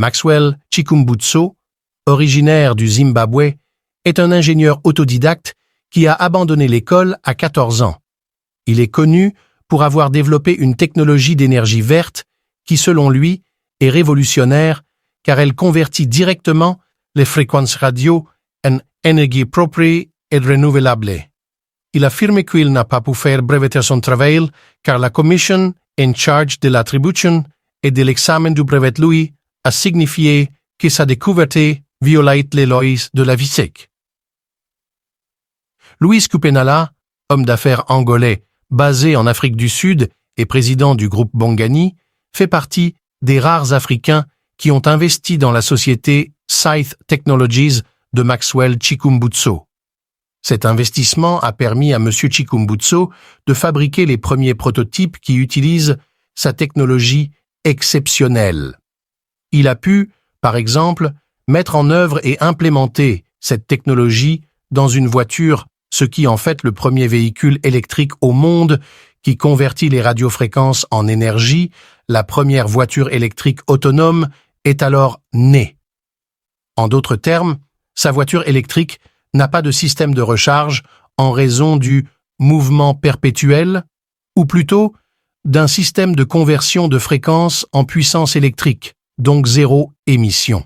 Maxwell Chikumbutso, originaire du Zimbabwe, est un ingénieur autodidacte qui a abandonné l'école à 14 ans. Il est connu pour avoir développé une technologie d'énergie verte qui, selon lui, est révolutionnaire car elle convertit directement les fréquences radio en énergie propre et renouvelable. Il affirme qu'il n'a pas pu faire breveter son travail car la commission en charge de l'attribution et de l'examen du brevet lui a signifié que sa découverte violait les lois de la physique. Luis Kupenala, homme d'affaires angolais basé en Afrique du Sud et président du groupe Bongani, fait partie des rares Africains qui ont investi dans la société Scythe Technologies de Maxwell Chikumbutso. Cet investissement a permis à M. Chikumbutso de fabriquer les premiers prototypes qui utilisent sa technologie exceptionnelle. Il a pu, par exemple, mettre en œuvre et implémenter cette technologie dans une voiture, ce qui en fait le premier véhicule électrique au monde qui convertit les radiofréquences en énergie. La première voiture électrique autonome est alors née. En d'autres termes, sa voiture électrique n'a pas de système de recharge en raison du mouvement perpétuel, ou plutôt d'un système de conversion de fréquence en puissance électrique, donc zéro émission.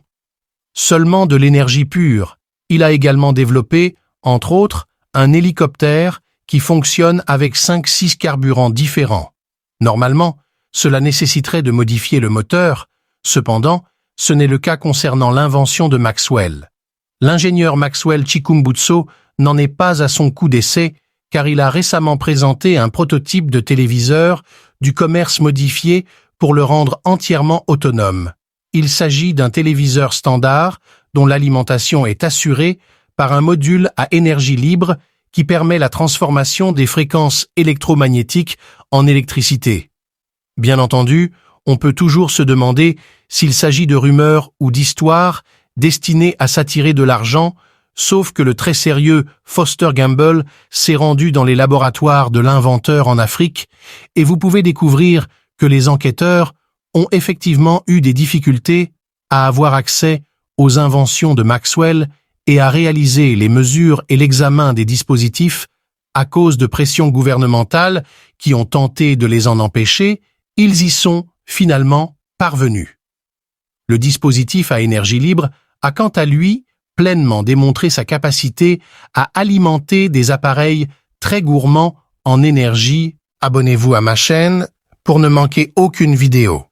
Seulement de l'énergie pure. Il a également développé, entre autres, un hélicoptère qui fonctionne avec 5-6 carburants différents. Normalement, cela nécessiterait de modifier le moteur. Cependant, ce n'est le cas concernant l'invention de Maxwell. L'ingénieur Maxwell Chikumbutso n'en est pas à son coup d'essai car il a récemment présenté un prototype de téléviseur du commerce modifié pour le rendre entièrement autonome. Il s'agit d'un téléviseur standard dont l'alimentation est assurée par un module à énergie libre qui permet la transformation des fréquences électromagnétiques en électricité. Bien entendu, on peut toujours se demander s'il s'agit de rumeurs ou d'histoires destinées à s'attirer de l'argent, sauf que le très sérieux Foster Gamble s'est rendu dans les laboratoires de l'inventeur en Afrique et vous pouvez découvrir que les enquêteurs ont effectivement eu des difficultés à avoir accès aux inventions de Maxwell et à réaliser les mesures et l'examen des dispositifs à cause de pressions gouvernementales qui ont tenté de les en empêcher. Ils y sont finalement parvenus. Le dispositif à énergie libre a quant à lui pleinement démontré sa capacité à alimenter des appareils très gourmands en énergie. Abonnez-vous à ma chaîne pour ne manquer aucune vidéo.